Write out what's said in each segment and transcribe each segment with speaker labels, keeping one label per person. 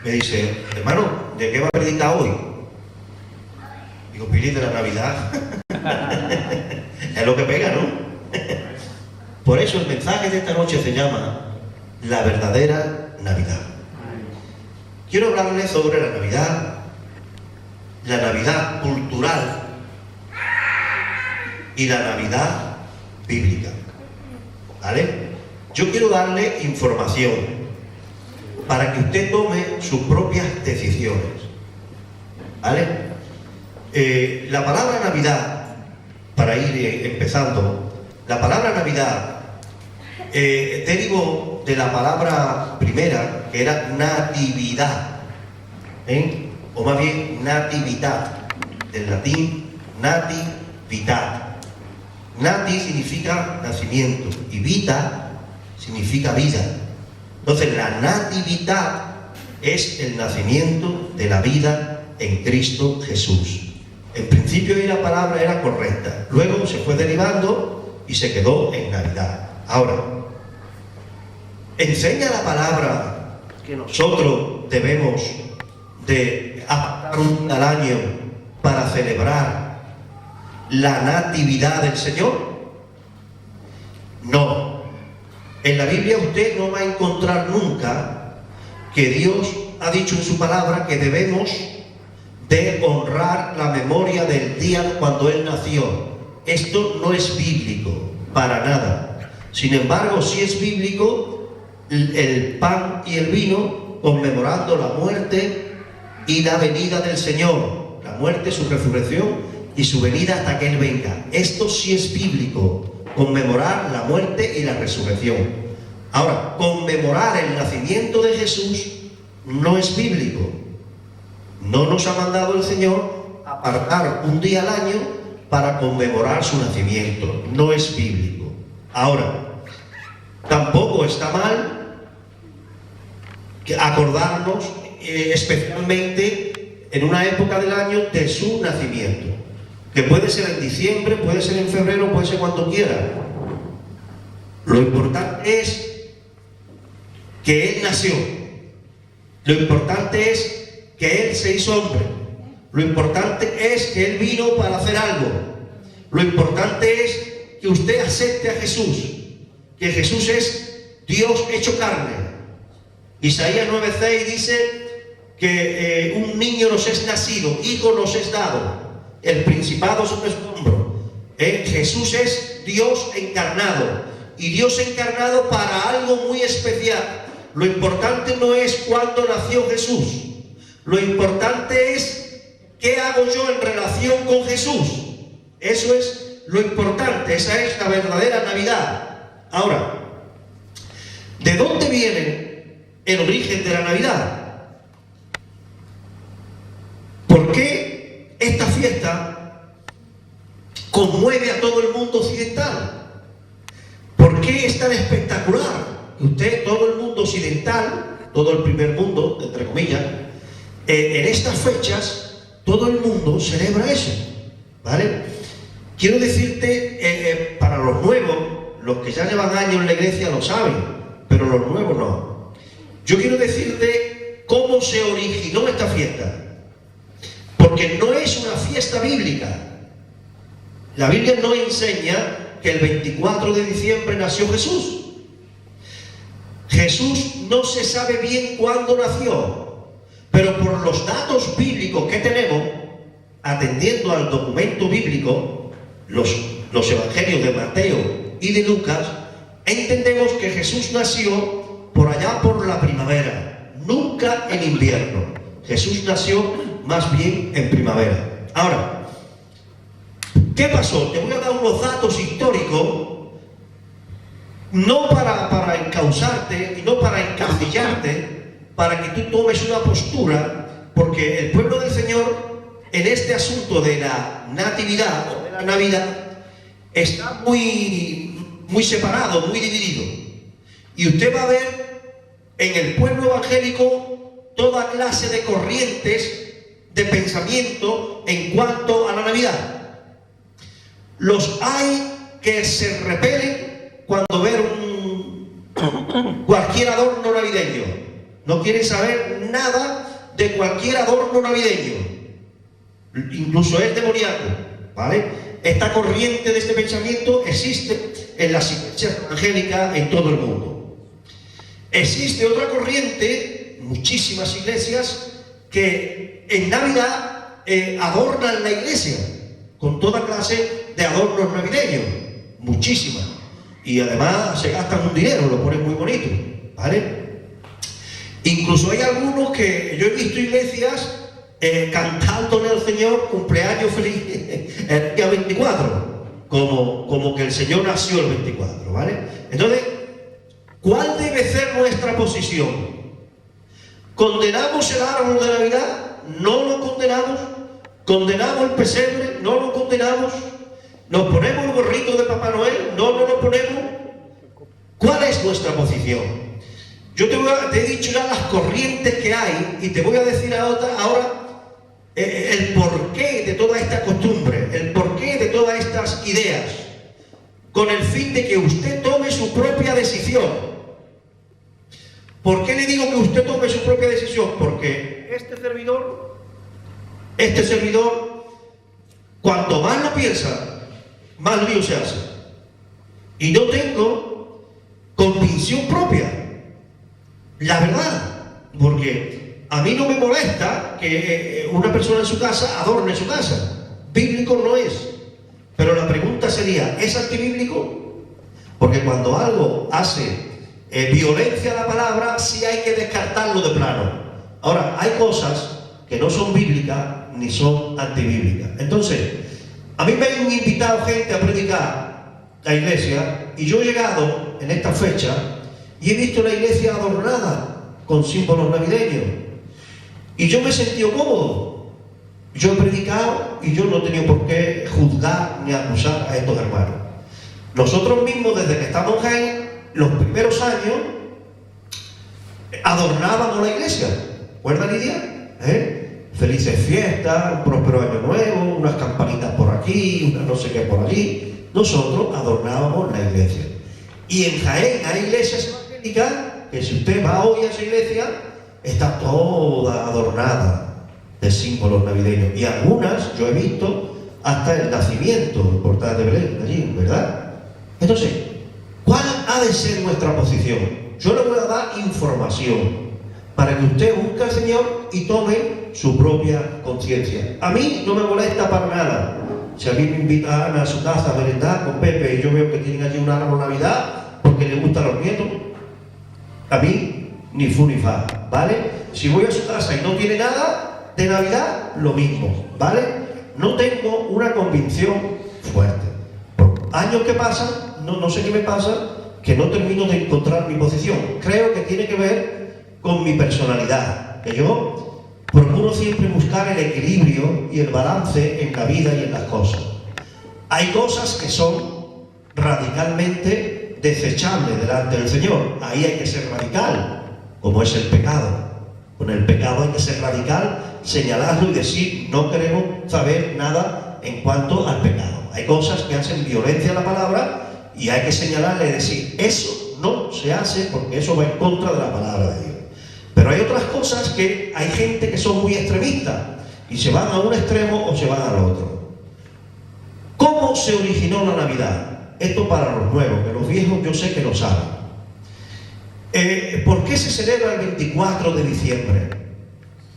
Speaker 1: me dice, hermano, ¿de qué va a predicar hoy? Digo, Pili, de la Navidad. Es lo que pega, ¿no? Por eso el mensaje de esta noche se llama La verdadera Navidad. Quiero hablarles sobre la Navidad cultural y la Navidad bíblica. ¿Vale? Yo quiero darle información para que usted tome sus propias decisiones. ¿Vale? La palabra Navidad, para ir empezando, la palabra Navidad derivó de la palabra primera, que era natividad, o más bien natividad, del latín nativitat. Nati significa nacimiento y vita significa vida. Entonces la natividad es el nacimiento de la vida en Cristo Jesús. En principio la palabra era correcta, luego se fue derivando y se quedó en Navidad. Ahora, enseña la palabra que nosotros debemos de apartar un día al año para celebrar la natividad del Señor. No. En la Biblia usted no va a encontrar nunca que Dios ha dicho en su palabra que debemos de honrar la memoria del día cuando Él nació. Esto no es bíblico, para nada. Sin embargo, sí es bíblico el pan y el vino conmemorando la muerte y la venida del Señor. La muerte, su resurrección y su venida hasta que Él venga. Esto sí es bíblico, conmemorar la muerte y la resurrección. Ahora, conmemorar el nacimiento de Jesús no es bíblico. No nos ha mandado el Señor a apartar un día al año para conmemorar su nacimiento. No es bíblico. Ahora, tampoco está mal que acordarnos especialmente en una época del año de su nacimiento, que puede ser en diciembre, puede ser en febrero, puede ser cuando quiera. Lo importante es que Él nació. Lo importante es que Él se hizo hombre. Lo importante es que Él vino para hacer algo. Lo importante es que usted acepte a Jesús, que Jesús es Dios hecho carne. Isaías 9:6 dice que un niño nos es nacido, hijo nos es dado, el principado sobre su hombro. Jesús es Dios encarnado, y Dios encarnado para algo muy especial. Lo importante no es cuándo nació Jesús. Lo importante es qué hago yo en relación con Jesús. Eso es lo importante. Esa es la verdadera Navidad. Ahora, ¿de dónde viene el origen de la Navidad? ¿Por qué esta fiesta conmueve a todo el mundo occidental? ¿Por qué es tan espectacular? Usted, todo el mundo occidental, todo el primer mundo, entre comillas, en estas fechas, todo el mundo celebra eso, ¿vale? Quiero decirte, para los nuevos, los que ya llevan años en la iglesia lo saben, pero los nuevos no. Yo quiero decirte cómo se originó esta fiesta, porque no es una fiesta bíblica. La Biblia no enseña que el 24 de diciembre nació Jesús. Jesús no se sabe bien cuándo nació. Pero por los datos bíblicos que tenemos, atendiendo al documento bíblico, los evangelios de Mateo y de Lucas, entendemos que Jesús nació por allá por la primavera, nunca en invierno. Jesús nació más bien en primavera. Ahora, ¿qué pasó? Te voy a dar unos datos históricos, no para encauzarte y no para encasillarte, para que tú tomes una postura, porque el pueblo del Señor en este asunto de la natividad o de la Navidad está muy separado, muy dividido. Y usted va a ver en el pueblo evangélico toda clase de corrientes de pensamiento en cuanto a la Navidad. Los hay que se repelen cuando ven cualquier adorno navideño. No quieren saber nada de cualquier adorno navideño. Incluso es demoníaco, ¿vale? Esta corriente de este pensamiento existe en las iglesias evangélicas en todo el mundo. Existe otra corriente, muchísimas iglesias, que en Navidad adornan la iglesia con toda clase de adornos navideños, muchísimas. Y además se gastan un dinero, lo ponen muy bonito, ¿vale? Incluso hay algunos que yo he visto iglesias cantándole al Señor cumpleaños feliz el día 24, como que el Señor nació el 24, ¿vale? Entonces, ¿cuál debe ser nuestra posición? ¿Condenamos el árbol de Navidad? No lo condenamos. ¿Condenamos el pesebre? No lo condenamos. ¿Nos ponemos el gorrito de Papá Noel? No lo ponemos. ¿Cuál es nuestra posición? Yo te he dicho ya las corrientes que hay y te voy a decir ahora el porqué de toda esta costumbre, el porqué de todas estas ideas, con el fin de que usted tome su propia decisión. ¿Por qué le digo que usted tome su propia decisión? Porque este servidor, cuanto más lo piensa, más lío se hace. Y yo tengo convicción propia, la verdad, porque a mí no me molesta que una persona en su casa adorne su casa. Bíblico no es. Pero la pregunta sería, ¿es antibíblico? Porque cuando algo hace violencia a la palabra, sí hay que descartarlo de plano. Ahora, hay cosas que no son bíblicas ni son antibíblicas. Entonces, a mí me han invitado gente a predicar la iglesia y yo he llegado en esta fecha y he visto la iglesia adornada con símbolos navideños. Y yo me he sentido cómodo. Yo he predicado y yo no he tenido por qué juzgar ni acusar a estos hermanos. Nosotros mismos, desde que estamos en Jaén, los primeros años, adornábamos la iglesia. ¿Recuerdan, Lidia? Felices fiestas, un próspero año nuevo, unas campanitas por aquí, unas no sé qué por allí. Nosotros adornábamos la iglesia. Y en Jaén hay iglesias evangélicas que si usted va hoy a esa iglesia, está toda adornada de símbolos navideños. Y algunas, yo he visto, hasta el nacimiento, el portal de Belén, allí, ¿verdad? Entonces, ¿cuál ha de ser nuestra posición? Yo le voy a dar información para que usted busque al Señor y tome su propia conciencia. A mí no me molesta para nada. Si a mí me invitan a su casa a merendar con Pepe y yo veo que tienen allí un árbol de Navidad porque les gustan los nietos, a mí ni fu ni fa, ¿vale? Si voy a su casa y no tiene nada de Navidad, lo mismo, ¿vale? No tengo una convicción fuerte. Por años que pasan, no sé qué me pasa, que no termino de encontrar mi posición. Creo que tiene que ver con mi personalidad, que yo procuro siempre buscar el equilibrio y el balance en la vida y en las cosas. Hay cosas que son radicalmente desechables delante del Señor. Ahí hay que ser radical, como es el pecado. Con el pecado hay que ser radical, señalarlo y decir, no queremos saber nada en cuanto al pecado. Hay cosas que hacen violencia a la palabra y hay que señalarle y decir, eso no se hace porque eso va en contra de la palabra de Dios. Pero hay otras cosas que hay gente que son muy extremistas y se van a un extremo o se van al otro. ¿Cómo se originó la Navidad? Esto para los nuevos, que los viejos yo sé que lo saben. ¿Por qué se celebra el 24 de diciembre?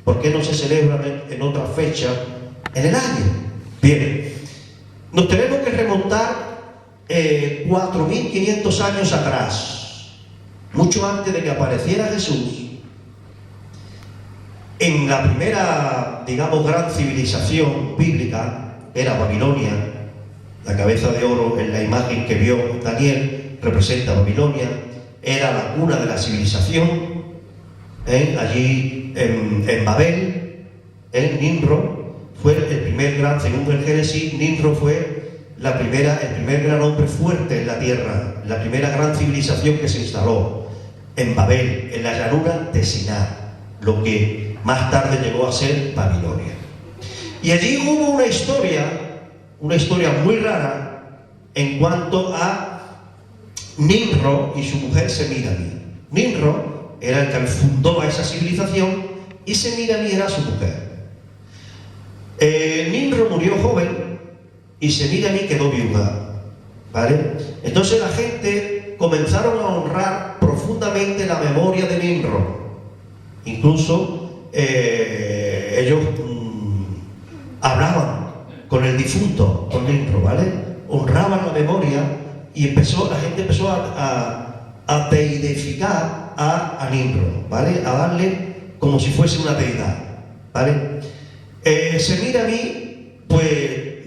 Speaker 1: ¿Por qué no se celebra en otra fecha en el año? Bien, nos tenemos que remontar 4.500 años atrás, mucho antes de que apareciera Jesús. En la primera, digamos, gran civilización bíblica, era Babilonia. La cabeza de oro en la imagen que vio Daniel representa Babilonia. Era la cuna de la civilización. Allí en Babel, Nimrod fue el primer gran, según el Génesis, Nimrod fue el primer gran hombre fuerte en la tierra, la primera gran civilización que se instaló en Babel, en la llanura de Siná, lo que más tarde llegó a ser Babilonia. Y allí hubo una historia muy rara en cuanto a Nimrod y su mujer Semiramis. Nimrod era el que fundó a esa civilización, y Semíramis era su mujer. Nimrod murió joven y Semíramis quedó viuda, ¿vale? Entonces la gente comenzaron a honrar profundamente la memoria de Nimrod. Incluso ellos hablaban con el difunto, con Nimrod, ¿vale? Honraban la memoria y la gente empezó a deidificar a Nimrod, ¿vale? A darle como si fuese una deidad, ¿vale? Semíramis, pues,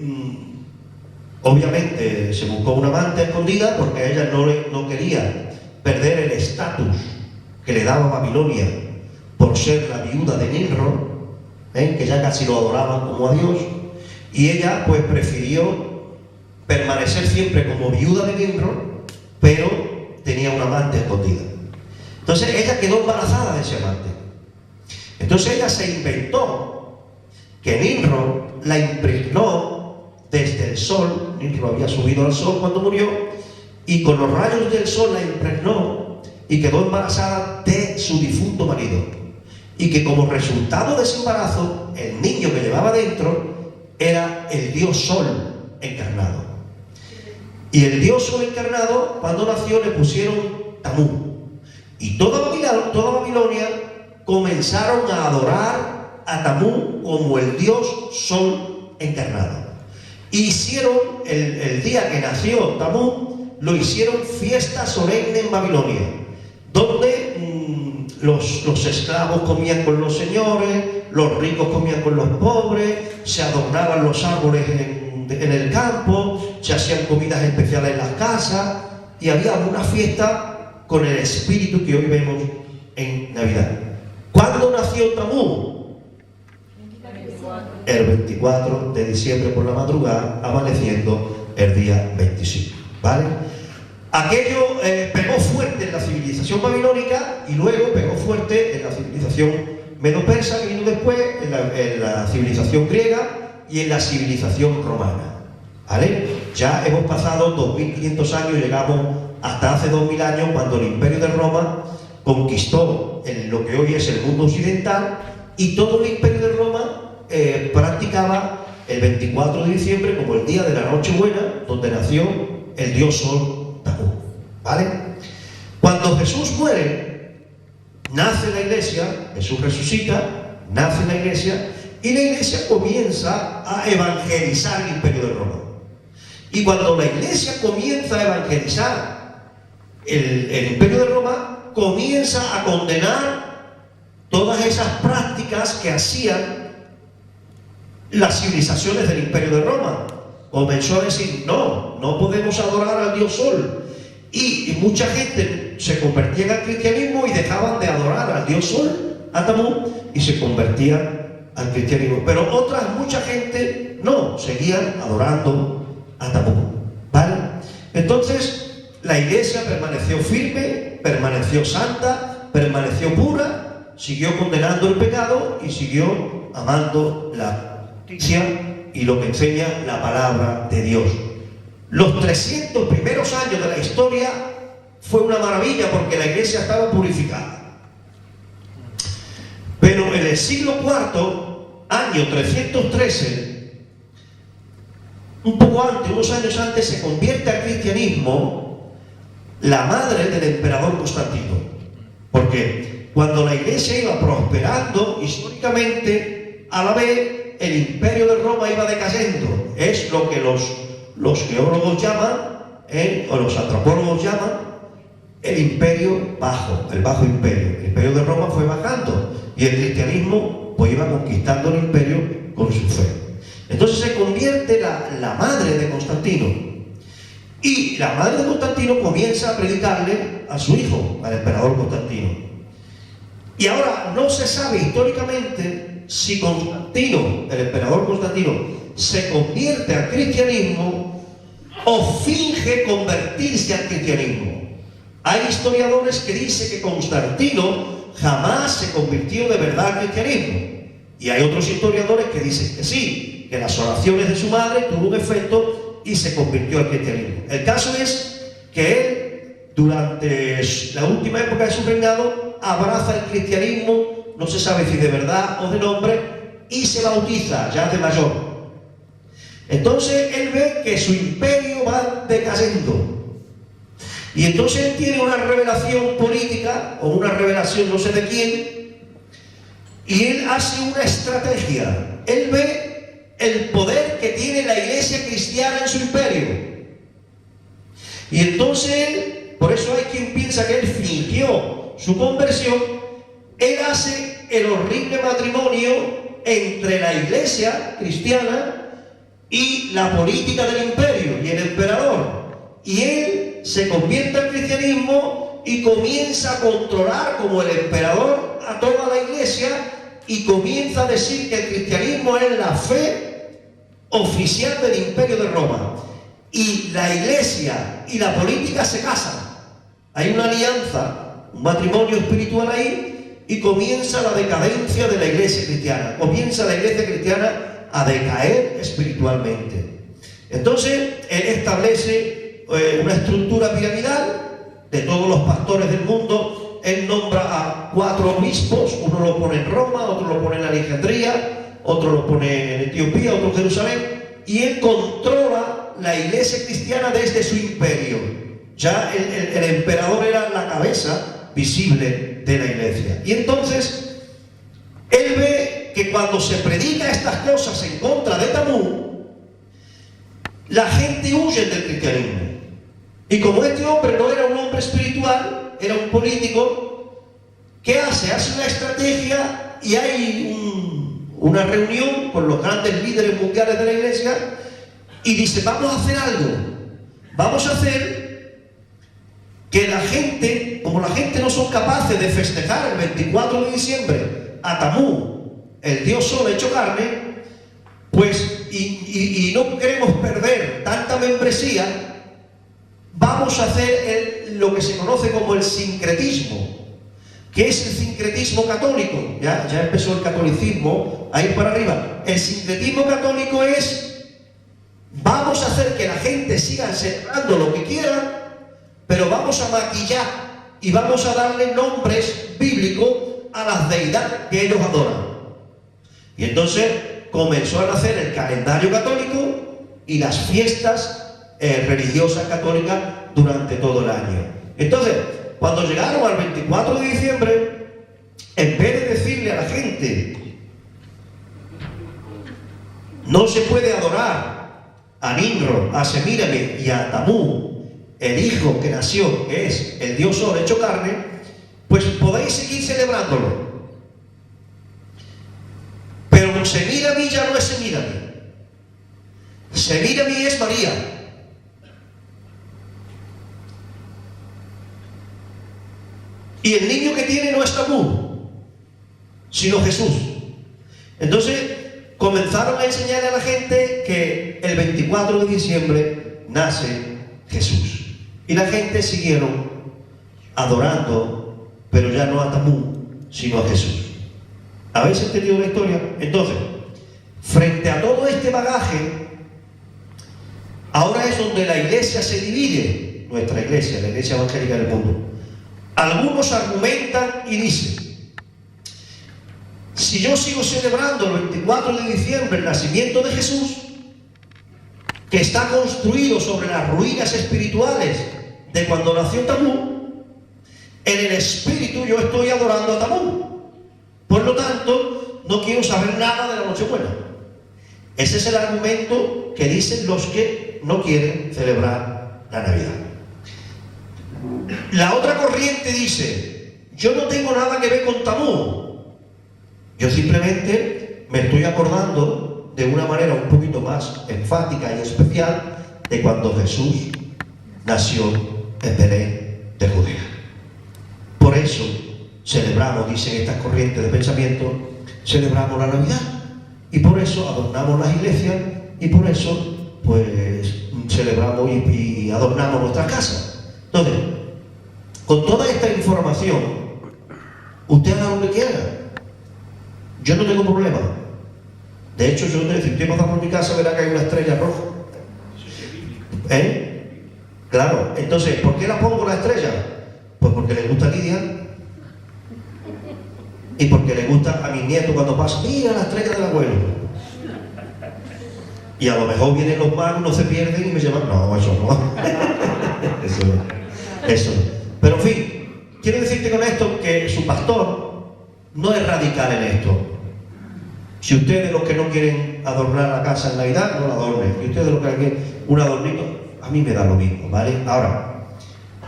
Speaker 1: obviamente se buscó una amante escondida porque ella no quería perder el estatus que le daba Babilonia por ser la viuda de Nimrod, que ya casi lo adoraban como a Dios, y ella pues prefirió permanecer siempre como viuda de Nimrod, pero tenía una amante escondida. Entonces ella quedó embarazada de ese amante. Entonces ella se inventó que Nimrod la impregnó desde el sol. Nimrod había subido al sol cuando murió, y con los rayos del sol la impregnó y quedó embarazada de su difunto marido, y que como resultado de ese embarazo el niño que llevaba dentro era el dios sol encarnado. Y el dios sol encarnado, cuando nació, le pusieron Tamuz, y toda Babilonia comenzaron a adorar a Tamuz como el dios sol encarnado. Hicieron el día que nació Tamuz, lo hicieron fiesta solemne en Babilonia, donde los esclavos comían con los señores, los ricos comían con los pobres, se adornaban los árboles en el campo, se hacían comidas especiales en las casas, y había una fiesta con el espíritu que hoy vemos en Navidad. ¿Cuándo nació Tamuz? El 24 de diciembre por la madrugada, amaneciendo el día 25, ¿vale? Aquello pegó fuerte en la civilización babilónica, y luego pegó fuerte en la civilización medo-persa que vino después, en la civilización griega y en la civilización romana, ¿vale? Ya hemos pasado 2500 años, llegamos hasta hace 2000 años, cuando el Imperio de Roma conquistó lo que hoy es el mundo occidental, y todo el Imperio de Roma practicaba el 24 de diciembre como el día de la Nochebuena, donde nació el dios sol Tamuz, ¿vale? Cuando Jesús muere, nace la iglesia, Jesús resucita, nace la iglesia, y la iglesia comienza a evangelizar el Imperio de Roma. Y cuando la iglesia comienza a evangelizar el Imperio de Roma, comienza a condenar todas esas prácticas que hacían las civilizaciones del Imperio de Roma. Comenzó a decir, no podemos adorar al dios sol, y mucha gente se convertía al cristianismo y dejaban de adorar al dios sol, a Tamuz, y se convertían al cristianismo. Pero mucha gente no, seguían adorando a Tamuz, ¿vale? Entonces la iglesia permaneció firme, permaneció santa, permaneció pura, siguió condenando el pecado y siguió amando la justicia y lo que enseña la palabra de Dios. Los 300 primeros años de la historia fue una maravilla, porque la iglesia estaba purificada. Pero en el siglo IV, año 313, un poco antes, unos años antes, se convierte al cristianismo la madre del emperador Constantino. Porque cuando la iglesia iba prosperando históricamente, a la vez el Imperio de Roma iba decayendo. Es lo que los geólogos llaman, o los antropólogos llaman, el imperio bajo, el bajo imperio. El Imperio de Roma fue bajando, y el cristianismo pues iba conquistando el imperio con su fe. Entonces se convierte la madre de Constantino, y la madre de Constantino comienza a predicarle a su hijo, al emperador Constantino. Y ahora no se sabe históricamente si Constantino, el emperador Constantino, se convierte al cristianismo o finge convertirse al cristianismo. Hay historiadores que dicen que Constantino jamás se convirtió de verdad al cristianismo, y hay otros historiadores que dicen que sí, que las oraciones de su madre tuvo un efecto y se convirtió al cristianismo. El caso es que él durante la última época de su reinado, abraza el cristianismo, no se sabe si de verdad o de nombre, y se bautiza ya de mayor. Entonces él ve que su imperio va decayendo. Y entonces él tiene una revelación política, o una revelación no sé de quién, y él hace una estrategia. Él ve el poder que tiene la iglesia cristiana en su imperio. Y entonces él, por eso hay quien piensa que él fingió su conversión, él hace el horrible matrimonio entre la iglesia cristiana y la política del imperio y el emperador. Y él se convierte al cristianismo y comienza a controlar como el emperador a toda la iglesia, y comienza a decir que el cristianismo es la fe oficial del imperio de Roma. Y la iglesia y la política se casan. Hay una alianza, un matrimonio espiritual ahí, y comienza la decadencia de la iglesia cristiana. Comienza la iglesia cristiana a decaer espiritualmente. Entonces, él establece una estructura piramidal de todos los pastores del mundo. Él nombra a 4 obispos, uno lo pone en Roma, otro lo pone en Alejandría, otro lo pone en Etiopía, otro en Jerusalén, y él controla la iglesia cristiana desde su imperio. Ya el emperador era la cabeza visible de la iglesia. Y entonces, él ve que cuando se predica estas cosas en contra de Tamuz, la gente huye del cristianismo. Y como este hombre no era un hombre espiritual, era un político, ¿qué hace? Hace una estrategia, y hay una reunión con los grandes líderes mundiales de la iglesia, y dice: vamos a hacer algo, vamos a hacer que la gente, como la gente no son capaces de festejar el 24 de diciembre a Tamuz, el Dios Sol hecho carne, pues, y no queremos perder tanta membresía, vamos a hacer lo que se conoce como el sincretismo. ¿Qué es el sincretismo católico? Ya empezó el catolicismo a ir para arriba. El sincretismo católico es: vamos a hacer que la gente siga celebrando lo que quieran, pero vamos a maquillar y vamos a darle nombres bíblicos a las deidades que ellos adoran. Y entonces comenzó a nacer el calendario católico y las fiestas religiosas católicas durante todo el año. Entonces, cuando llegaron al 24 de diciembre, en vez de decirle a la gente: no se puede adorar a Nimrod, a Semíramis y a Tamuz, el hijo que nació, que es el Dios Sol hecho carne, pues podéis seguir celebrándolo. Pero Semíramis ya no es Semíramis. Semíramis es María. Y el niño que tiene no es Tamuz, sino Jesús. Entonces comenzaron a enseñarle a la gente que el 24 de diciembre nace Jesús. Y la gente siguieron adorando, pero ya no a Tamuz, sino a Jesús. ¿Habéis entendido la historia? Entonces, frente a todo este bagaje, ahora es donde la iglesia se divide, nuestra iglesia, la iglesia evangélica del mundo. Algunos argumentan y dicen: si yo sigo celebrando el 24 de diciembre el nacimiento de Jesús, que está construido sobre las ruinas espirituales de cuando nació Tamuz, en el espíritu yo estoy adorando a Tamuz. Por lo tanto, no quiero saber nada de la Nochebuena. Ese es el argumento que dicen los que no quieren celebrar la Navidad. La otra corriente dice: yo no tengo nada que ver con Tamuz, yo simplemente me estoy acordando de una manera un poquito más enfática y especial de cuando Jesús nació en Belén de Judea. Por eso celebramos, dicen estas corrientes de pensamiento, celebramos la Navidad, y por eso adornamos las iglesias, y por eso pues celebramos y adornamos nuestras casas. Entonces, con toda esta información, usted haga lo que quiera. Yo no tengo problema. De hecho, yo si usted pasa por mi casa, verá que hay una estrella roja. ¿Eh? Claro. Entonces, ¿por qué la pongo la estrella? le gusta Lidia y porque le gusta a mis nietos cuando pasa, mira la estrella del abuelo. Y a lo mejor vienen los magos, no se pierden y me llaman, no, eso no. eso no. Pero en fin, quiero decirte con esto que su pastor no es radical en esto. Si ustedes los que no quieren adornar la casa en Navidad, no la adornen. Si ustedes los que quieren un adornito, a mí me da lo mismo, ¿vale? Ahora,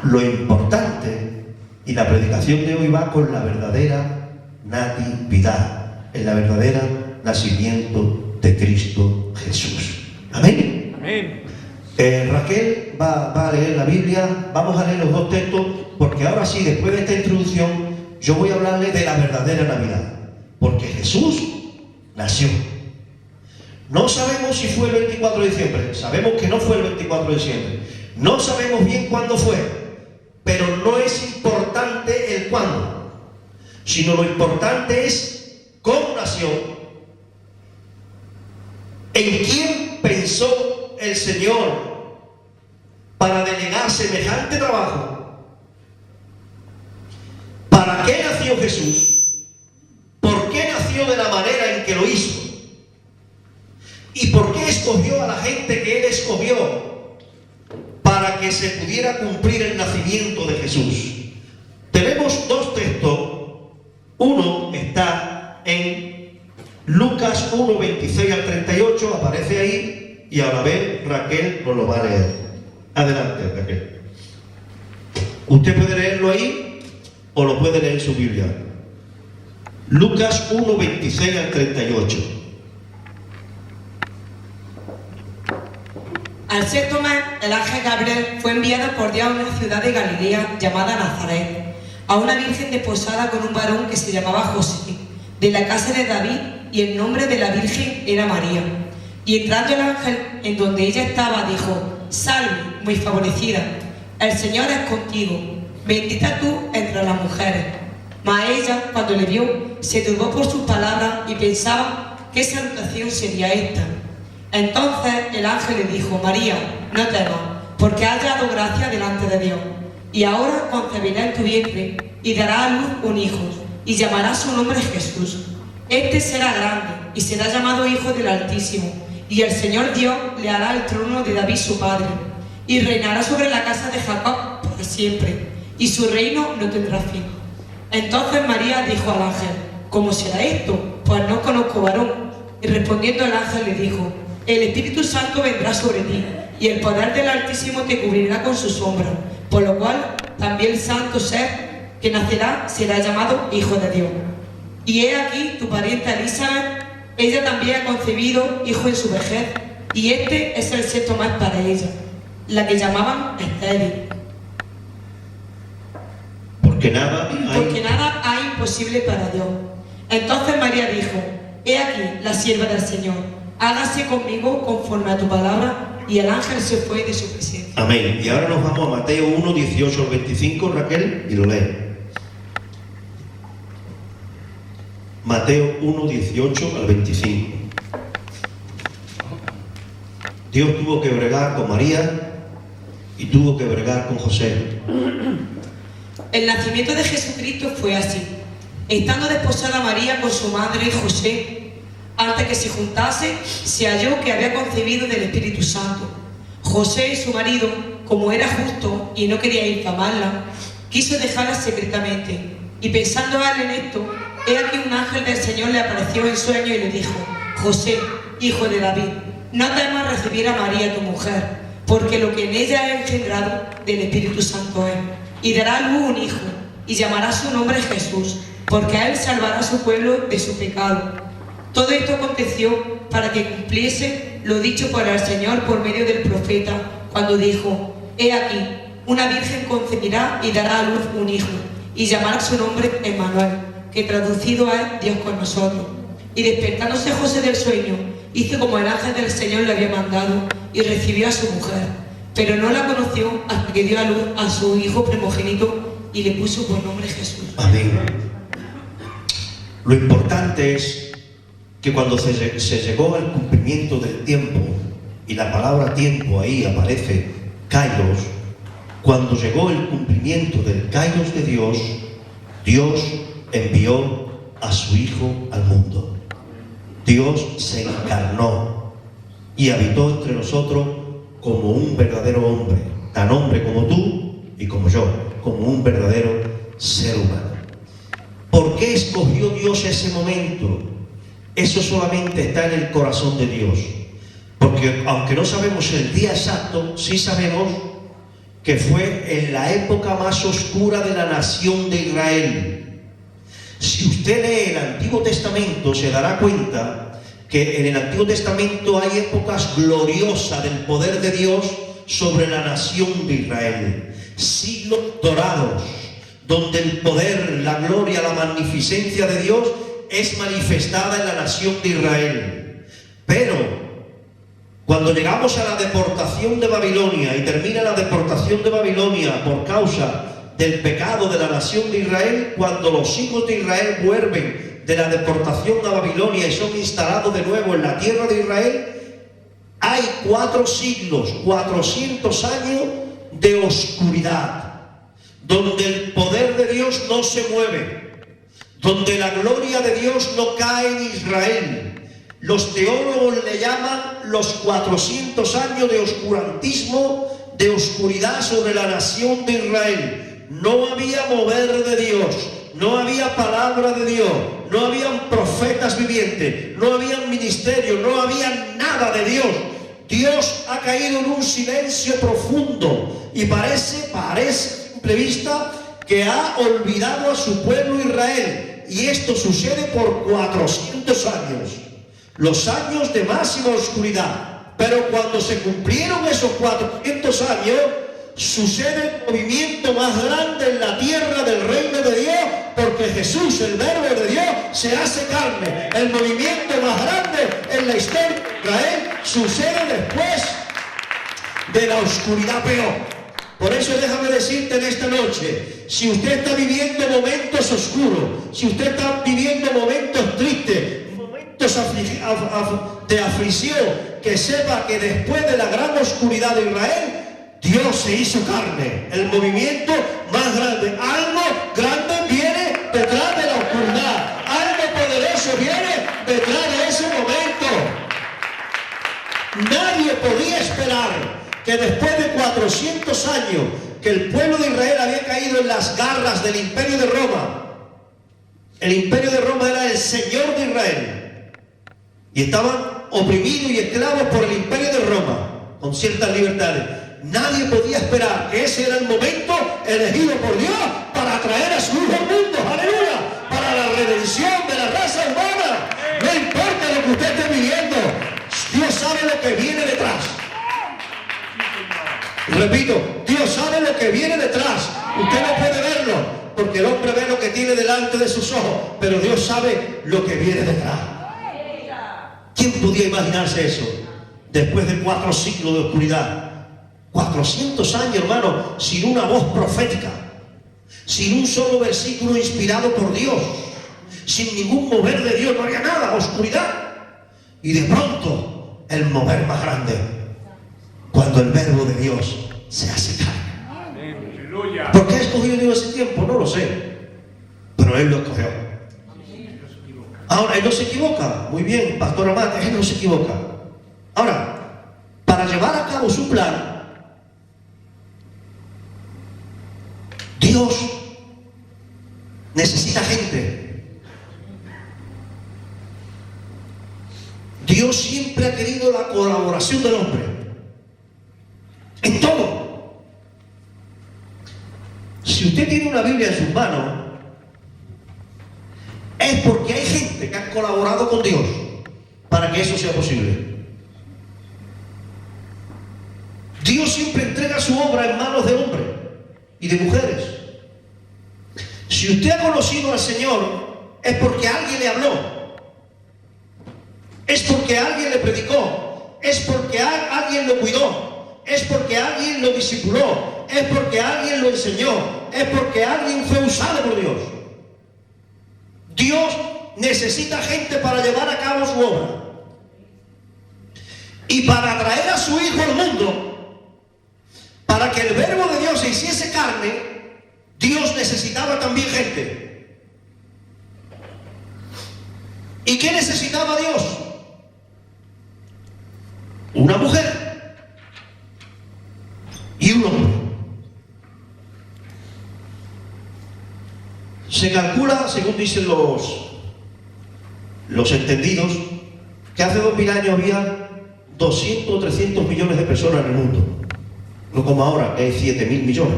Speaker 1: lo importante, y la predicación de hoy va con la verdadera natividad, el verdadero nacimiento de Cristo Jesús. ¿Amén?
Speaker 2: Amén.
Speaker 1: Raquel va a leer la Biblia. Vamos a leer los dos textos, porque ahora sí, después de esta introducción, yo voy a hablarle de la verdadera Navidad, porque Jesús nació. No sabemos si fue el 24 de diciembre, sabemos que no fue el 24 de diciembre, no sabemos bien cuándo fue, pero no es importante el cuándo, sino lo importante es cómo nació, en quién pensó el Señor para delegar semejante trabajo. ¿Para qué nació Jesús? ¿Por qué nació de la manera en que lo hizo? ¿Y por qué escogió a la gente que Él escogió para que se pudiera cumplir el nacimiento de Jesús? Tenemos dos textos. Uno está en Lucas 1, 26 al 38, aparece ahí, y a la vez Raquel nos lo va a leer. Adelante, Raquel. Usted puede leerlo ahí o lo puede leer en su Biblia. Lucas 1, 26 al 38.
Speaker 3: Al sexto mes, el ángel Gabriel fue enviado por Dios a una ciudad de Galilea llamada Nazaret, a una virgen desposada con un varón que se llamaba José, de la casa de David, y el nombre de la virgen era María. Y entrando el ángel en donde ella estaba, dijo: Salve, muy favorecida, el Señor es contigo, bendita tú entre las mujeres. Mas ella, cuando le vio, se turbó por sus palabras y pensaba qué salutación sería esta. Entonces el ángel le dijo: María, no temas, porque has hallado gracia delante de Dios. Y ahora concebirás en tu vientre y darás a luz un hijo, y llamarás su nombre Jesús. Este será grande y será llamado Hijo del Altísimo, y el Señor Dios le hará el trono de David su padre, y reinará sobre la casa de Jacob por siempre, y su reino no tendrá fin. Entonces María dijo al ángel: ¿Cómo será esto? Pues no conozco varón. Y respondiendo el ángel le dijo: El Espíritu Santo vendrá sobre ti, y el poder del Altísimo te cubrirá con su sombra, por lo cual también el santo ser que nacerá será llamado Hijo de Dios. Y he aquí tu parienta Elizabeth, ella también ha concebido hijo en su vejez, y este es el sexto mes para ella, la que llamaban estéril. Porque nada hay imposible para Dios. Entonces María dijo: He aquí la sierva del Señor, hágase conmigo conforme a tu palabra. Y el ángel se fue de su presencia.
Speaker 1: Amén. Y ahora nos vamos a Mateo 1, 18 al 25, Raquel, y lo lee. Mateo 1, 18 al 25. Dios tuvo que bregar con María y tuvo que bregar con José.
Speaker 3: El nacimiento de Jesucristo fue así. Estando desposada María con su madre José, antes que se juntase, se halló que había concebido del Espíritu Santo. José, su marido, como era justo y no quería infamarla, quiso dejarla secretamente. Y pensando él en esto, he aquí un ángel del Señor le apareció en sueño y le dijo: José, hijo de David, no temas recibir a María tu mujer, porque lo que en ella ha engendrado del Espíritu Santo es. Y dará a luz un hijo, y llamará su nombre Jesús, porque a él salvará a su pueblo de su pecado. Todo esto aconteció para que cumpliese lo dicho por el Señor por medio del profeta, cuando dijo: He aquí, una virgen concebirá y dará a luz un hijo, y llamará su nombre Emmanuel, que traducido es Dios con nosotros. Y despertándose José del sueño, hizo como el ángel del Señor le había mandado, y recibió a su mujer, pero no la conoció hasta que dio a luz a su hijo primogénito y le puso por nombre Jesús.
Speaker 1: Amén. Lo importante es que cuando se llegó al cumplimiento del tiempo, y la palabra tiempo ahí aparece, kairos, cuando llegó el cumplimiento del Kairos de Dios, Dios envió a su Hijo al mundo. Dios se encarnó y habitó entre nosotros como un verdadero hombre, tan hombre como tú y como yo, como un verdadero ser humano. ¿Por qué escogió Dios ese momento? Eso solamente está en el corazón de Dios. Porque aunque no sabemos el día exacto, sí sabemos que fue en la época más oscura de la nación de Israel. Si usted lee el Antiguo Testamento, se dará cuenta que en el Antiguo Testamento hay épocas gloriosas del poder de Dios sobre la nación de Israel. Siglos dorados, donde el poder, la gloria, la magnificencia de Dios es manifestada en la nación de Israel. Pero cuando llegamos a la deportación de Babilonia y termina la deportación de Babilonia por causa del pecado de la nación de Israel, cuando los hijos de Israel vuelven de la deportación a Babilonia y son instalados de nuevo en la tierra de Israel, hay 4 siglos, 400 años de oscuridad, donde el poder de Dios no se mueve, donde la gloria de Dios no cae en Israel. Los teólogos le llaman los 400 años de oscurantismo, de oscuridad sobre la nación de Israel. No había mover de Dios, no había palabra de Dios, no habían profetas vivientes, no habían ministerio, no había nada de Dios. Dios ha caído en un silencio profundo y parece a simple vista que ha olvidado a su pueblo Israel. Y esto sucede por 400 años, los años de máxima oscuridad. Pero cuando se cumplieron esos 400 años, sucede el movimiento más grande en la tierra del reino de Dios, porque Jesús, el verbo de Dios, se hace carne. El movimiento más grande en la historia de Israel sucede después de la oscuridad peor. Por eso déjame decirte en esta noche, si usted está viviendo momentos oscuros, si usted está viviendo momentos tristes, momentos de aflicción, que sepa que después de la gran oscuridad de Israel, Dios se hizo carne. El movimiento más grande, algo grande viene detrás de la oscuridad, algo poderoso viene detrás de ese momento. Nadie podía esperar que después de 400 años que el pueblo de Israel había caído en las garras del imperio de Roma. El imperio de Roma era el señor de Israel y estaban oprimidos y esclavos por el imperio de Roma con ciertas libertades. Nadie podía esperar que ese era el momento elegido por Dios para traer a su Hijo al mundo, aleluya, para la redención de la raza humana. No importa lo que usted esté viviendo, Dios sabe lo que viene detrás. Repito, Dios sabe lo que viene detrás. Usted no puede verlo, porque el hombre ve lo que tiene delante de sus ojos, pero Dios sabe lo que viene detrás. ¿Quién podía imaginarse eso? Después de 4 siglos de oscuridad, 400 años, hermano, sin una voz profética, sin un solo versículo inspirado por Dios, sin ningún mover de Dios, no había nada, oscuridad. Y de pronto, el mover más grande, cuando el verbo de Dios se hace carne. ¿Por qué ha escogido Dios ese tiempo? No lo sé, pero Él lo escogió. Ahora, Él no se equivoca. Muy bien, Pastor Amat, Él no se equivoca. Ahora, para llevar a cabo su plan, Dios necesita gente. Dios siempre ha querido la colaboración del hombre en todo. Si usted tiene una Biblia en sus manos, es porque hay gente que ha colaborado con Dios para que eso sea posible. Dios siempre entrega su obra en manos de hombres y de mujeres. Si usted ha conocido al Señor, es porque alguien le habló, es porque alguien le predicó, es porque alguien lo cuidó, es porque alguien lo discipuló, es porque alguien lo enseñó, es porque alguien fue usado por Dios. Dios necesita gente para llevar a cabo su obra. Y para traer a su Hijo al mundo, Para que el verbo de Dios se hiciese carne, Dios necesitaba también gente. ¿Y qué necesitaba Dios? Una mujer y un hombre. Se calcula, según dicen los entendidos, que hace 2000 años había 200 o 300 millones de personas en el mundo. No como ahora, que hay 7.000 millones.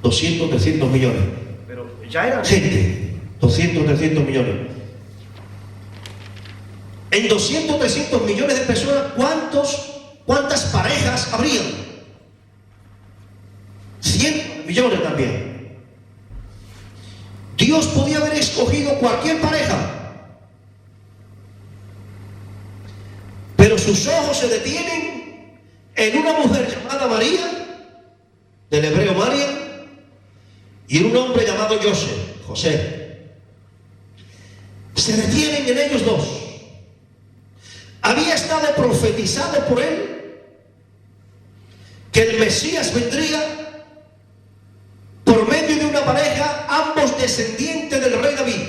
Speaker 1: 200 o 300 millones. Pero ya eran gente. 200 o 300 millones. En 200 o 300 millones de personas, ¿cuántas parejas habrían? 100 millones también. Dios podía haber escogido cualquier pareja, pero sus ojos se detienen en una mujer llamada María, del hebreo María, y en un hombre llamado José. Se detienen en ellos dos. Había estado profetizado por él que el Mesías vendría por medio de una pareja, ambos descendientes del rey David.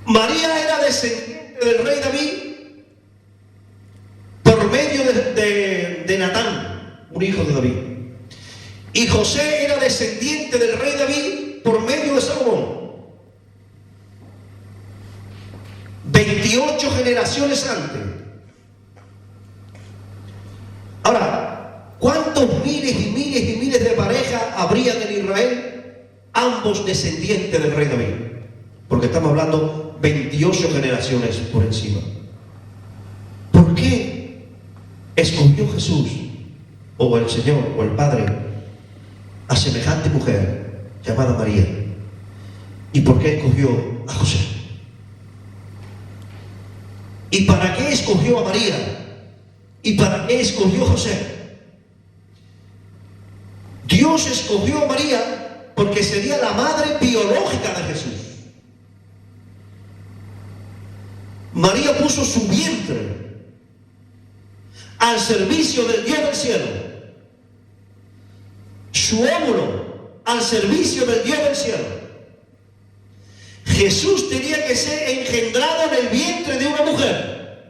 Speaker 1: María era descendiente del rey David por medio de Natán, un hijo de David. Y José era descendiente del rey David por medio de Salomón. 28 generaciones antes. Ahora, ¿cuántos miles y miles y miles de parejas habrían en Israel? Ambos descendientes del rey David. Porque estamos hablando 28 generaciones por encima. ¿Por qué escogió Jesús, o el Señor, o el Padre, a semejante mujer llamada María? ¿Y por qué escogió a José? ¿Y para qué escogió a María? ¿Y para qué escogió a José? Dios escogió a María porque sería la madre biológica de Jesús. María puso su vientre al servicio del Dios del cielo, su óvulo al servicio del Dios del cielo. Jesús tenía que ser engendrado en el vientre de una mujer,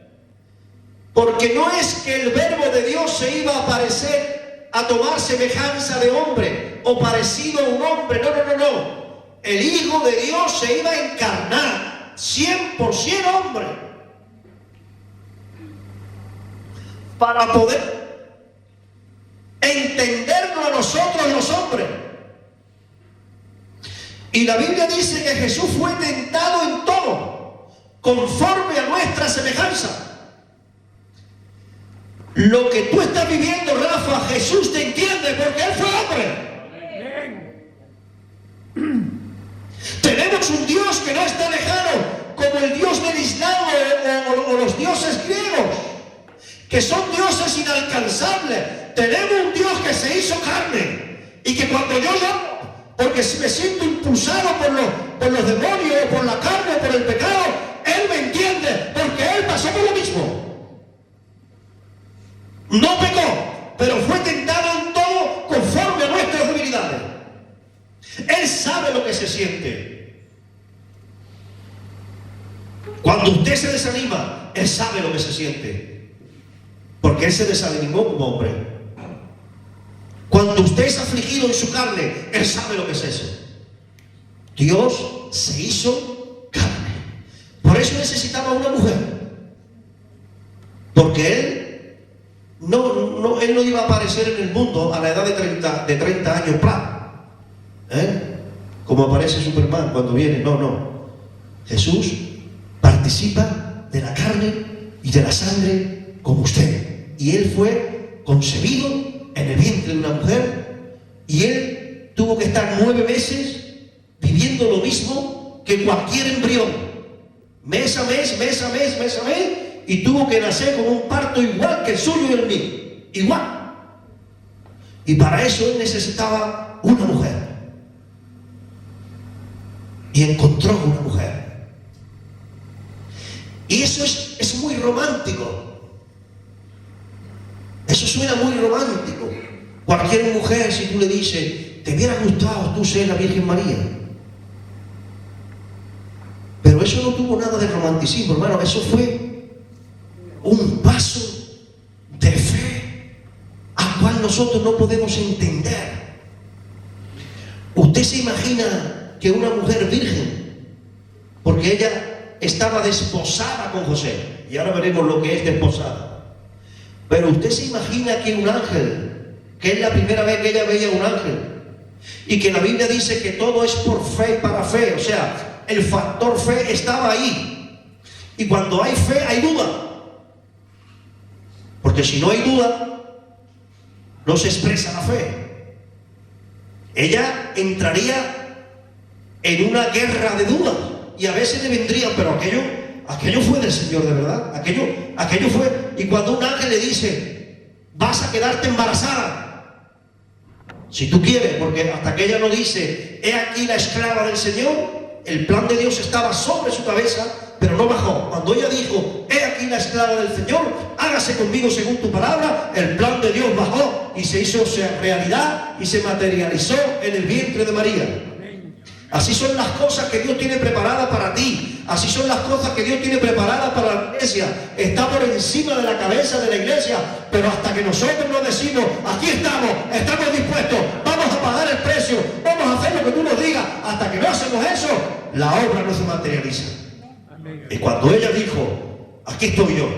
Speaker 1: porque no es que el verbo de Dios se iba a aparecer a tomar semejanza de hombre o parecido a un hombre, no. El Hijo de Dios se iba a encarnar 100% hombre para poder entenderlo a nosotros los hombres. Y la Biblia dice que Jesús fue tentado en todo, conforme a nuestra semejanza. Lo que tú estás viviendo, Rafa, Jesús te entiende porque Él fue hombre. Tenemos un Dios que no está lejano, como el Dios del Islam o los dioses griegos, que son dioses inalcanzables. Tenemos un Dios que se hizo carne y que cuando yo llamo, porque si me siento impulsado por los demonios, o por la carne, o por el pecado, Él me entiende, porque Él pasó por lo mismo. No pecó, pero fue tentado en todo conforme a nuestras debilidades. Él sabe lo que se siente. Cuando usted se desanima, Él sabe lo que se siente, porque Él se desanimó como hombre. Cuando usted es afligido en su carne, Él sabe lo que es eso. Dios se hizo carne. Por eso necesitaba una mujer. Porque Él no iba a aparecer en el mundo a la edad de 30 años, como aparece Superman cuando viene. No. Jesús participa de la carne y de la sangre como usted. Y Él fue concebido en el vientre de una mujer, y Él tuvo que estar 9 meses viviendo lo mismo que cualquier embrión, mes a mes, y tuvo que nacer con un parto igual que el suyo y el mío, igual. Y para eso Él necesitaba una mujer, y encontró una mujer. Y eso es muy romántico. Eso suena muy romántico. Cualquier mujer, si tú le dices, te hubiera gustado tú ser la Virgen María. Pero eso no tuvo nada de romanticismo, hermano. Eso fue un paso de fe al cual nosotros no podemos entender. ¿Usted se imagina que una mujer virgen, porque ella estaba desposada con José, y ahora veremos lo que es desposada, pero usted se imagina que un ángel, que es la primera vez que ella veía un ángel, y que la Biblia dice que todo es por fe y para fe, o sea, el factor fe estaba ahí, y cuando hay fe hay duda, porque si no hay duda no se expresa la fe. Ella entraría en una guerra de dudas y a veces le vendrían, pero aquello fue del Señor de verdad, aquello fue. Y cuando un ángel le dice, vas a quedarte embarazada, si tú quieres, porque hasta que ella no dice, he aquí la esclava del Señor, el plan de Dios estaba sobre su cabeza, pero no bajó. Cuando ella dijo, he aquí la esclava del Señor, hágase conmigo según tu palabra, el plan de Dios bajó y se hizo realidad y se materializó en el vientre de María. Así son las cosas que Dios tiene preparadas para ti. Así son las cosas que Dios tiene preparadas para la iglesia. Está por encima de la cabeza de la iglesia, pero hasta que nosotros no decimos, aquí estamos dispuestos, vamos a pagar el precio, vamos a hacer lo que tú nos digas, hasta que no hacemos eso, la obra no se materializa. Y cuando ella dijo, aquí estoy yo,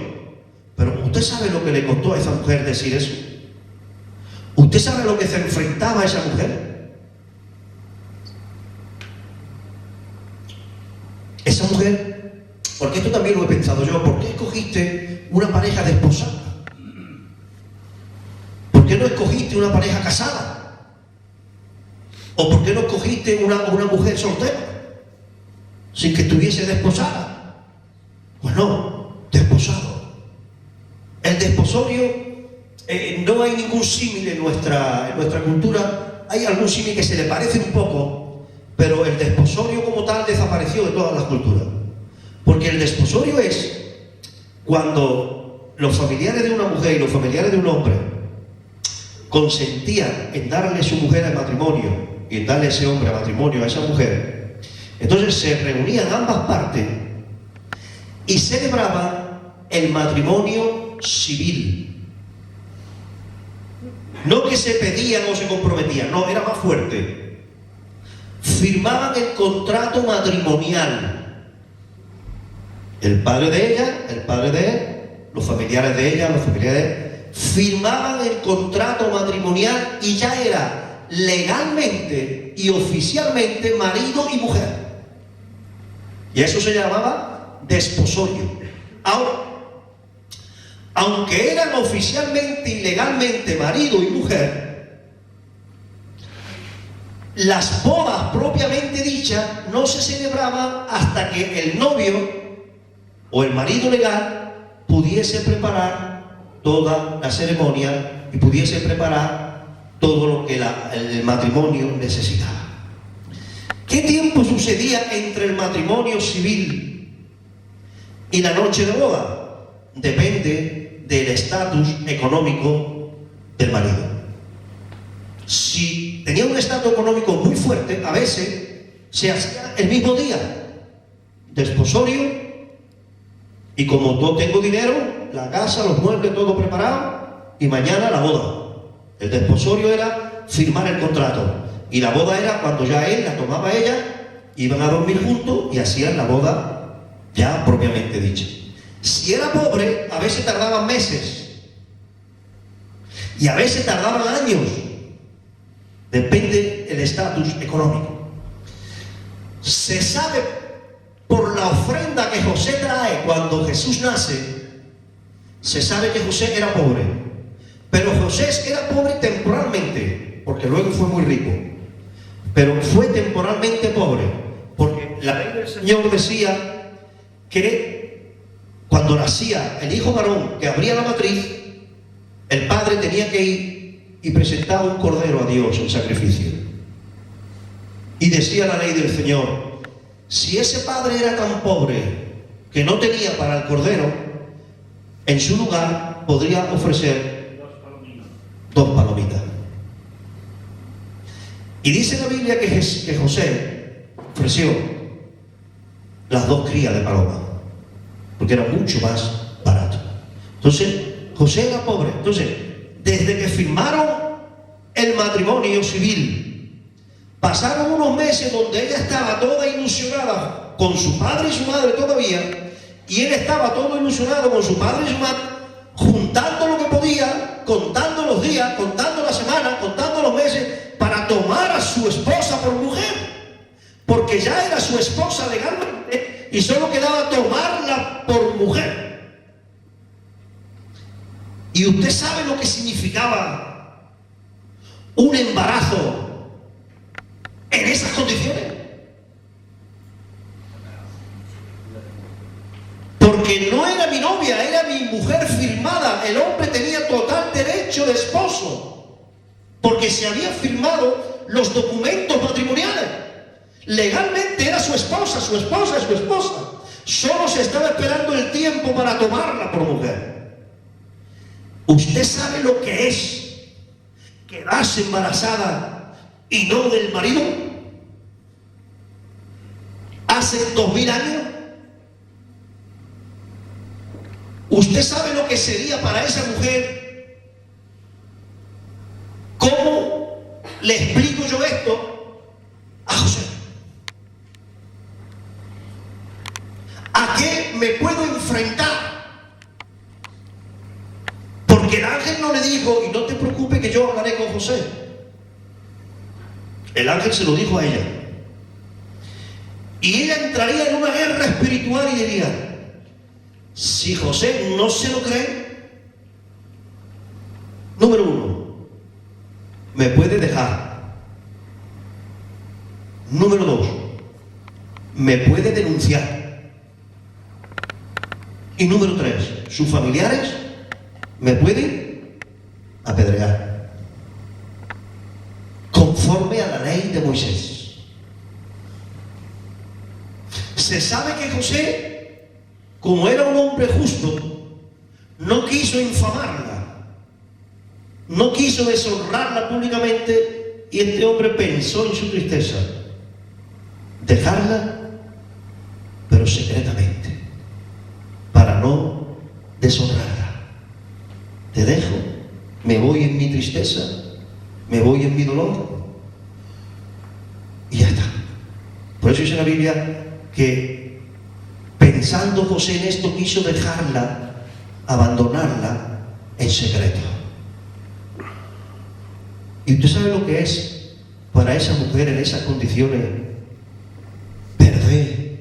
Speaker 1: pero ¿usted sabe lo que le costó a esa mujer decir eso? ¿Usted sabe lo que se enfrentaba a esa mujer? Esa mujer, porque esto también lo he pensado yo, ¿por qué escogiste una pareja desposada? ¿Por qué no escogiste una pareja casada? ¿O por qué no escogiste una mujer soltera, sin que estuviese desposada? Pues no, desposado. El desposorio, no hay ningún símil en nuestra cultura. Hay algún símil que se le parece un poco, pero el desposorio como tal desapareció de todas las culturas. Porque el desposorio es cuando los familiares de una mujer y los familiares de un hombre consentían en darle su mujer al matrimonio y en darle ese hombre a matrimonio a esa mujer. Entonces se reunían ambas partes y celebraban el matrimonio civil. No que se pedían o se comprometían, no, era más fuerte. Firmaban el contrato matrimonial. El padre de ella, el padre de él, los familiares de ella, los familiares de él, firmaban el contrato matrimonial y ya era legalmente y oficialmente marido y mujer. Y eso se llamaba desposorio. Ahora, aunque eran oficialmente y legalmente marido y mujer, las bodas propiamente dichas no se celebraban hasta que el novio o el marido legal pudiese preparar toda la ceremonia y pudiese preparar todo lo que el matrimonio necesitaba. ¿Qué tiempo sucedía entre el matrimonio civil y la noche de boda? Depende del estatus económico del marido. Si tenía un estatus económico muy fuerte, a veces se hacía el mismo día desposorio, y como no tengo dinero, la casa, los muebles, todo preparado, y mañana la boda. El desposorio era firmar el contrato, y la boda era cuando ya él la tomaba ella, iban a dormir juntos y hacían la boda ya propiamente dicha. Si era pobre, a veces tardaban meses y a veces tardaban años, depende del estatus económico. Se sabe por la ofrenda que José trae cuando Jesús nace, se sabe que José era pobre, pero José era pobre temporalmente, porque luego fue muy rico, pero fue temporalmente pobre, porque la ley del Señor decía que cuando nacía el hijo varón que abría la matriz, el padre tenía que ir y presentar un cordero a Dios en sacrificio. Y decía la ley del Señor, si ese padre era tan pobre que no tenía para el cordero, en su lugar podría ofrecer 2 palomitas. Y dice la Biblia que José ofreció las 2 crías de paloma, porque era mucho más barato. Entonces, José era pobre. Entonces, desde que firmaron el matrimonio civil, pasaron unos meses donde ella estaba toda ilusionada con su padre y su madre todavía, y él estaba todo ilusionado con su padre y su madre, juntando lo que podía, contando los días, contando las semanas, contando los meses, para tomar a su esposa por mujer, porque ya era su esposa legalmente y solo quedaba tomarla por mujer. Y usted sabe lo que significaba un embarazo en esas condiciones. Porque no era mi novia, era mi mujer firmada. El hombre tenía total derecho de esposo, porque se habían firmado los documentos matrimoniales. Legalmente era su esposa, su esposa, su esposa. Solo se estaba esperando el tiempo para tomarla por mujer. ¿Usted sabe lo que es quedarse embarazada y no del marido? Hace 2000 años. ¿Usted sabe lo que sería para esa mujer? ¿Cómo le explico yo esto a José? ¿A qué me puedo enfrentar? Porque el ángel no le dijo, y no te preocupes que yo hablaré con José. El ángel se lo dijo a ella. Y ella entraría en una guerra espiritual y diría, si José no se lo cree, número 1, me puede dejar. Número 2, me puede denunciar. Y número 3, sus familiares me pueden apedrear, conforme a la ley de Moisés. Se sabe que José, como era un hombre justo, no quiso infamarla, no quiso deshonrarla públicamente, y este hombre pensó en su tristeza dejarla, pero secretamente, para no deshonrarla. Te dejo, me voy en mi tristeza, me voy en mi dolor, y ya está. Por eso dice la Biblia que, pensando José en esto, quiso dejarla, abandonarla en secreto. Y usted sabe lo que es para esa mujer en esas condiciones perder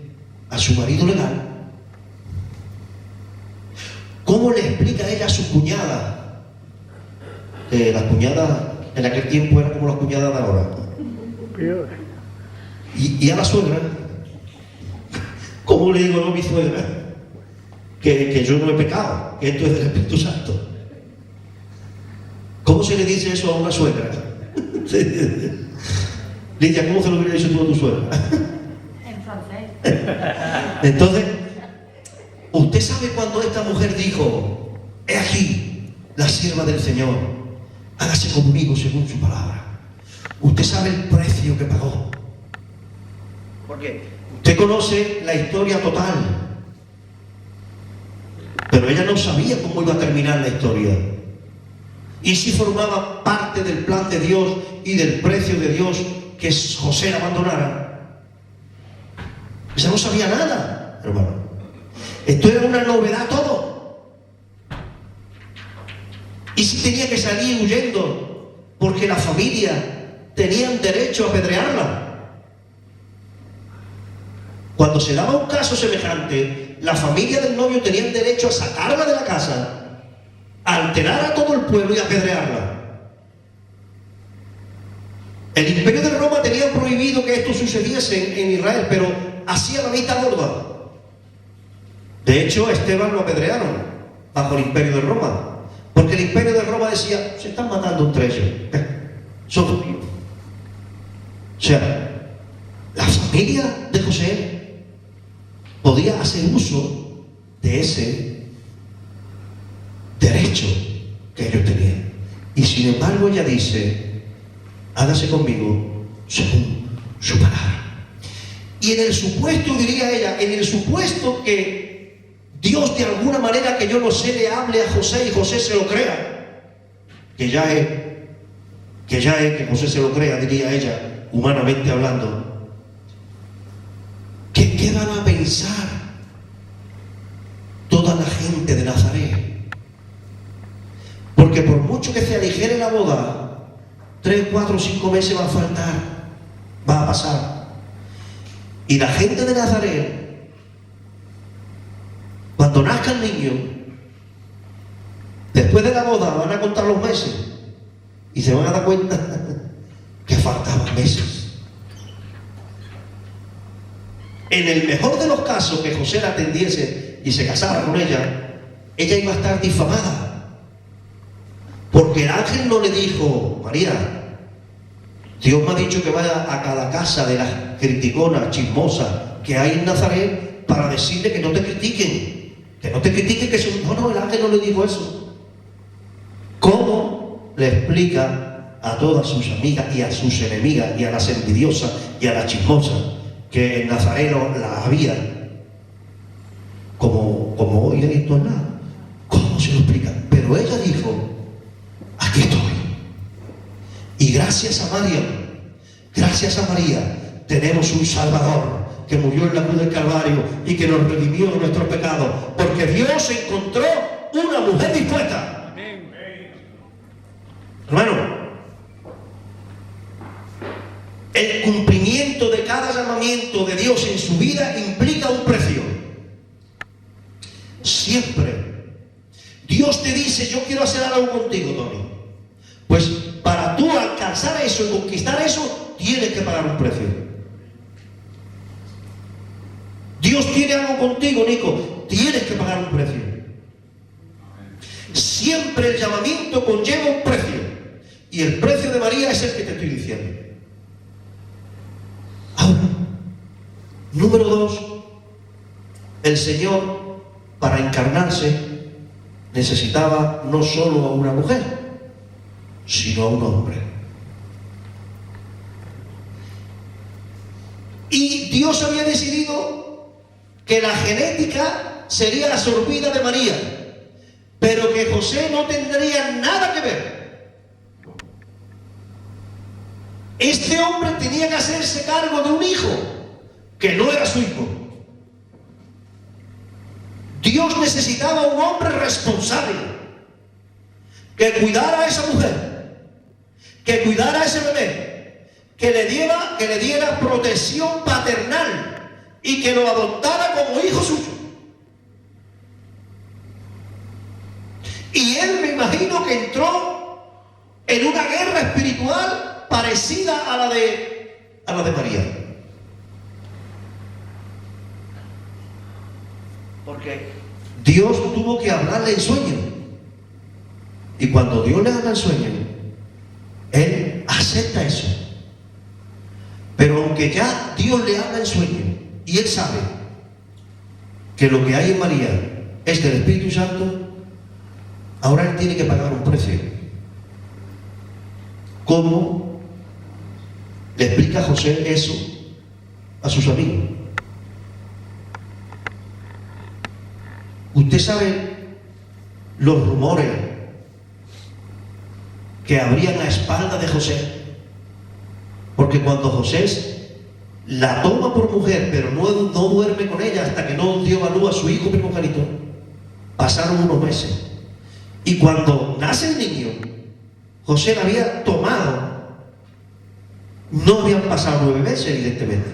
Speaker 1: a su marido legal. ¿Cómo le explica ella a su cuñada? Las cuñadas en aquel tiempo eran como las cuñadas de ahora. Y a la suegra, ¿cómo le digo yo a mi suegra? Que yo no he pecado, que esto es del Espíritu Santo. ¿Cómo se le dice eso a una suegra? Lidia, ¿cómo se lo hubiera dicho tú a tu suegra?
Speaker 2: En francés.
Speaker 1: Entonces, usted sabe cuando esta mujer dijo, he aquí la sierva del Señor, hágase conmigo según su palabra. Usted sabe el precio que pagó. Porque usted conoce la historia total, pero ella no sabía cómo iba a terminar la historia. Y si formaba parte del plan de Dios y del precio de Dios que José la abandonara. Ella no sabía nada, hermano. Esto era una novedad todo. Y si tenía que salir huyendo porque la familia tenían derecho a apedrearla. Cuando se daba un caso semejante, la familia del novio tenía derecho a sacarla de la casa, a alterar a todo el pueblo y a apedrearla. El imperio de Roma tenía prohibido que esto sucediese en Israel, pero hacía la vista gorda. De hecho, a Esteban lo apedrearon bajo el imperio de Roma, porque el imperio de Roma decía, se están matando entre ellos, son judíos. O sea, la familia de José podía hacer uso de ese derecho que ellos tenían. Y sin embargo ella dice, hágase conmigo según su palabra. Y en el supuesto, diría ella, en el supuesto que Dios de alguna manera, que yo no sé, le hable a José y José se lo crea, que ya es que José se lo crea, diría ella, humanamente hablando. ¿Qué van a pensar toda la gente de Nazaret? Porque por mucho que se aligere la boda, 3, 4, 5 meses va a faltar, va a pasar. Y la gente de Nazaret, cuando nazca el niño, después de la boda van a contar los meses y se van a dar cuenta que faltaban meses. En el mejor de los casos que José la atendiese y se casara con ella, ella iba a estar difamada. Porque el ángel no le dijo, María, Dios me ha dicho que vaya a cada casa de las criticonas, chismosas que hay en Nazaret para decirle que no te critiquen. Que no te critiquen, que son... No, el ángel no le dijo eso. ¿Cómo le explica a todas sus amigas y a sus enemigas y a las envidiosas y a las chismosas que en Nazaret no las había? Como hoy en esto es nada. ¿Cómo se lo explica? Pero ella dijo, aquí estoy. Y gracias a María, tenemos un Salvador que murió en la cruz del Calvario y que nos redimió de nuestros pecados, porque Dios encontró una mujer dispuesta. Amén. Hermano, el cumplimiento de cada llamamiento de Dios en su vida implica un precio. Siempre. Dios te dice, yo quiero hacer algo contigo, Tony. Pues para tú alcanzar eso y conquistar eso, tienes que pagar un precio. Dios quiere algo contigo, Nico, tienes que pagar un precio. Siempre el llamamiento conlleva un precio. Y el precio de María es el que te estoy diciendo. Ahora, número 2, el Señor, para encarnarse, necesitaba no solo a una mujer, sino a un hombre. Y Dios había decidido que la genética sería absorbida de María, pero que José no tendría nada que ver. Este hombre tenía que hacerse cargo de un hijo que no era su hijo. Dios necesitaba un hombre responsable que cuidara a esa mujer, que cuidara a ese bebé, que le diera protección paternal y que lo adoptara como hijo suyo. Y él, me imagino, que entró en una guerra espiritual parecida a la de María. Porque Dios tuvo que hablarle en sueño. Y cuando Dios le habla en sueño, él acepta eso. Pero aunque ya Dios le habla en sueño y él sabe que lo que hay en María es del Espíritu Santo, ahora él tiene que pagar un precio. ¿Cómo le explica José eso a sus amigos? Usted sabe los rumores que habrían a espalda de José, porque cuando José la toma por mujer, pero no duerme con ella hasta que no dio a luz a su hijo primogénito, pasaron unos meses. Y cuando nace el niño, José la había tomado. No habían pasado 9 meses, evidentemente.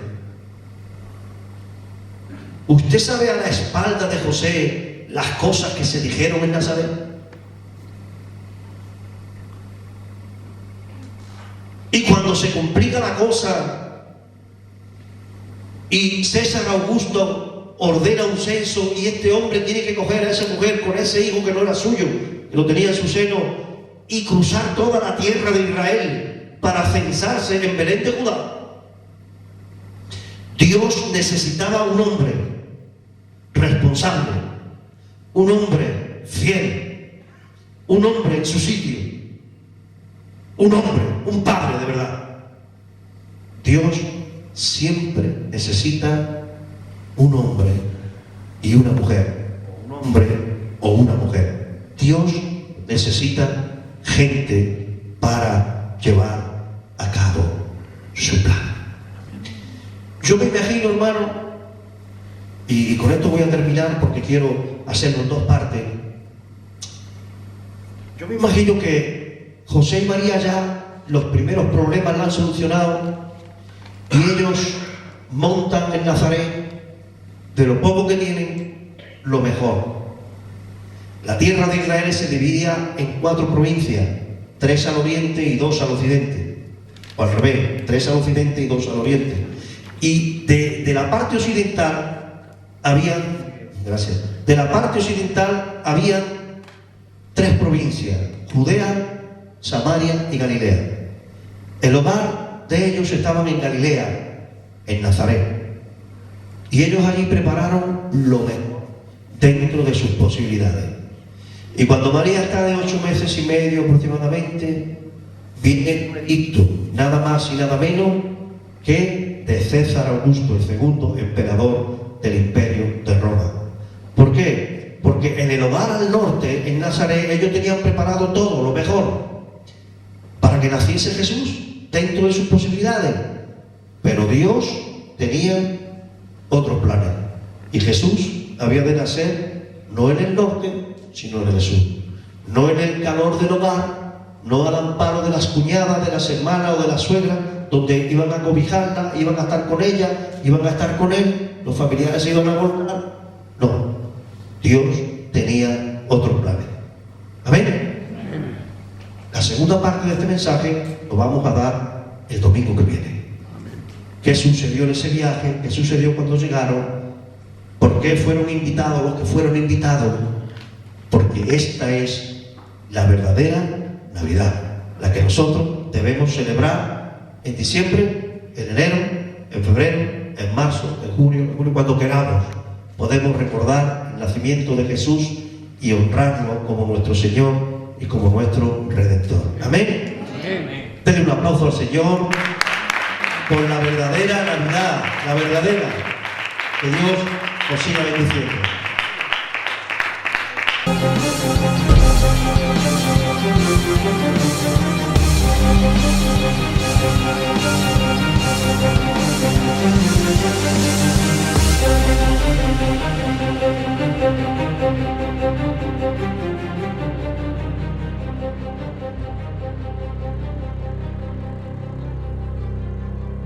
Speaker 1: ¿Usted sabe a la espalda de José las cosas que se dijeron en Nazaret? Y cuando se complica la cosa y César Augusto ordena un censo y este hombre tiene que coger a esa mujer con ese hijo que no era suyo, que lo tenía en su seno, y cruzar toda la tierra de Israel para censarse en Belén de Judá, Dios necesitaba un hombre responsable, un hombre fiel, un hombre en su sitio. un hombre, un padre de verdad. Dios siempre necesita un hombre y una mujer, un hombre o una mujer. Dios necesita gente para llevar a cabo su plan. Yo me imagino, hermano, y con esto voy a terminar porque quiero hacerlo en dos partes. Yo me imagino que José y María ya los primeros problemas lo han solucionado y ellos montan en Nazaret, de lo poco que tienen, lo mejor. La tierra de Israel se dividía en 4 provincias, 3 al oriente y 2 al occidente, o al revés, 3 al occidente y 2 al oriente. Y de la parte occidental habían, de la parte occidental habían 3 provincias: Judea, Samaria y Galilea. El hogar de ellos estaban en Galilea, en Nazaret, y ellos allí prepararon lo mejor dentro de sus posibilidades. Y cuando María está de 8 meses y medio aproximadamente, viene un edicto, nada más y nada menos que de César Augusto, el segundo emperador del Imperio de Roma. ¿Por qué? Porque en el hogar al norte, en Nazaret, ellos tenían preparado todo, lo mejor, para que naciese Jesús dentro de sus posibilidades. Pero Dios tenía otros planes. Y Jesús había de nacer no en el norte, sino en el sur. No en el calor del hogar, no al amparo de las cuñadas, de las hermanas o de la suegra, donde iban a cobijarla, iban a estar con ella, iban a estar con él, los familiares se iban a volcar. No, Dios tenía otros planes. Amén. La segunda parte de este mensaje lo vamos a dar el domingo que viene. ¿Qué sucedió en ese viaje? ¿Qué sucedió cuando llegaron? ¿Por qué fueron invitados los que fueron invitados? Porque esta es la verdadera Navidad, la que nosotros debemos celebrar en diciembre, en enero, en febrero, en marzo, en junio, cuando queramos. Podemos recordar el nacimiento de Jesús y honrarlo como nuestro Señor y como nuestro Redentor. Amén. Denle un aplauso al Señor por la verdadera Navidad, la verdadera. Que Dios os siga bendiciendo.